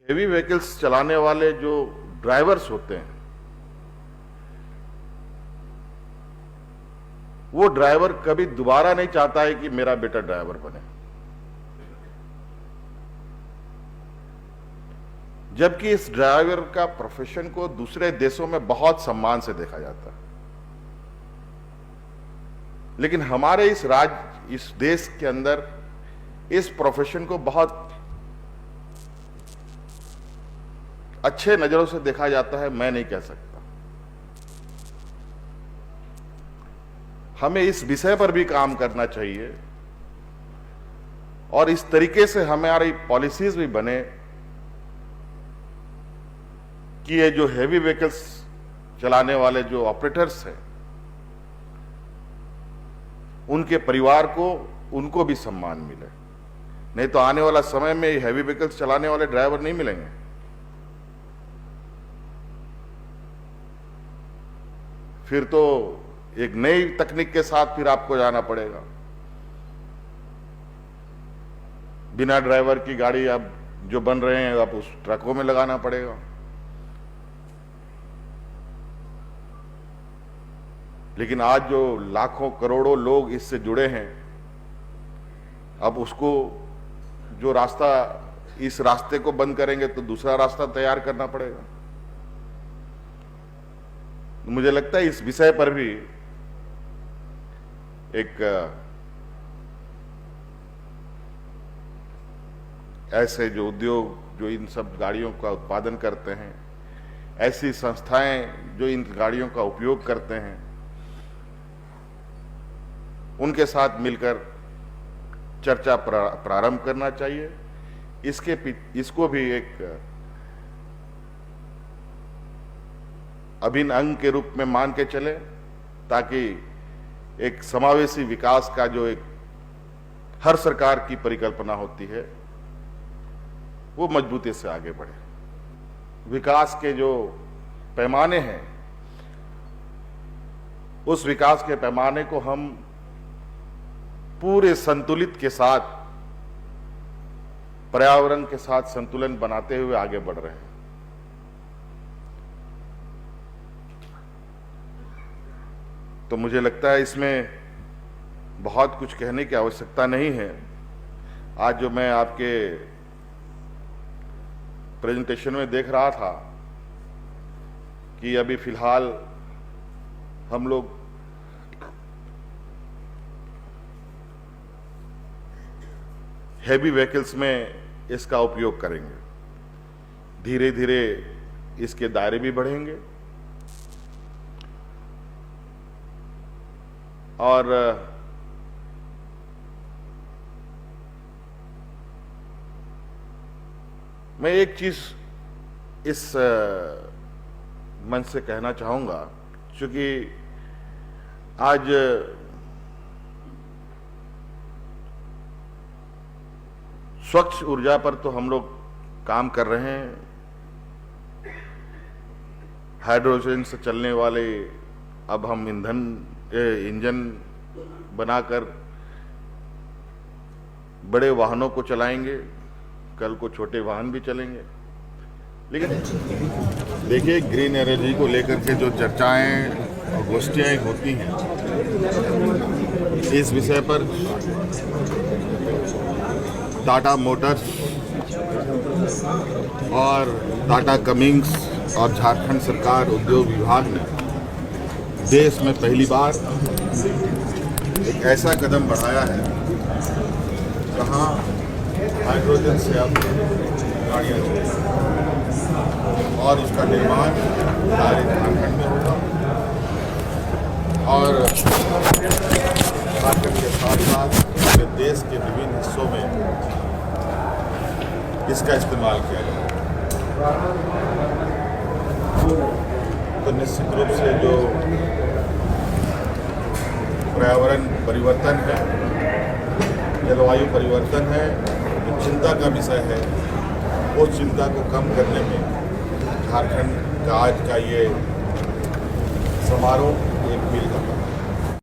Heavy vehicles चलाने वाले जो ड्राइवर्स होते हैं, वो ड्राइवर कभी दोबारा नहीं चाहता है कि मेरा बेटा ड्राइवर बने, जबकि इस ड्राइवर का प्रोफेशन को दूसरे देशों में बहुत सम्मान से देखा जाता है। लेकिन हमारे इस देश के अंदर इस प्रोफेशन को बहुत अच्छे नजरों से देखा जाता है, मैं नहीं कह सकता। हमें इस विषय पर भी काम करना चाहिए और इस तरीके से हमारी पॉलिसीज भी बने कि ये जो हेवी व्हीकल्स चलाने वाले जो ऑपरेटर्स हैं, उनके परिवार को, उनको भी सम्मान मिले। नहीं तो आने वाला समय में हेवी व्हीकल्स चलाने वाले ड्राइवर नहीं मिलेंगे। फिर तो एक नई तकनीक के साथ फिर आपको जाना पड़ेगा। बिना ड्राइवर की गाड़ी अब जो बन रहे हैं, अब उस ट्रकों में लगाना पड़ेगा। लेकिन आज जो लाखों करोड़ों लोग इससे जुड़े हैं, अब उसको जो रास्ता, इस रास्ते को बंद करेंगे तो दूसरा रास्ता तैयार करना पड़ेगा। मुझे लगता है इस विषय पर भी एक ऐसे जो उद्योग जो इन सब गाड़ियों का उत्पादन करते हैं, ऐसी संस्थाएं जो इन गाड़ियों का उपयोग करते हैं, उनके साथ मिलकर चर्चा प्रारंभ करना चाहिए। इसको भी एक अभिन्न अंग के रूप में मान के चले, ताकि एक समावेशी विकास का जो एक हर सरकार की परिकल्पना होती है, वो मजबूती से आगे बढ़े। विकास के जो पैमाने हैं, उस विकास के पैमाने को हम पूरे संतुलित के साथ, पर्यावरण के साथ संतुलन बनाते हुए आगे बढ़ रहे हैं। तो मुझे लगता है इसमें बहुत कुछ कहने की आवश्यकता नहीं है। आज जो मैं आपके प्रेजेंटेशन में देख रहा था कि अभी फिलहाल हम लोग हेवी व्हीकल्स में इसका उपयोग करेंगे, धीरे धीरे इसके दायरे भी बढ़ेंगे और मैं एक चीज इस मंच से कहना चाहूंगा, क्योंकि आज स्वच्छ ऊर्जा पर तो हम लोग काम कर रहे हैं। हाइड्रोजन से चलने वाले अब हम इंजन बनाकर बड़े वाहनों को चलाएंगे, कल को छोटे वाहन भी चलेंगे। लेकिन देखिए, ग्रीन एनर्जी को लेकर के जो चर्चाएं और गोष्ठियां होती हैं, इस विषय पर टाटा मोटर्स और टाटा कमिंस और झारखंड सरकार उद्योग विभाग ने देश में पहली बार एक ऐसा कदम बढ़ाया है जहां हाइड्रोजन से अब गाड़ियां चलेंगी और उसका निर्माण सारे झारखंड में होगा और झारखंड के साथ साथ पूरे देश के विभिन्न हिस्सों में इसका इस्तेमाल किया जाएगा। तो निश्चित रूप से जो पर्यावरण परिवर्तन है, जलवायु परिवर्तन है, जो चिंता का विषय है, उस चिंता को कम करने में झारखंड का आज का ये समारोह एक मील का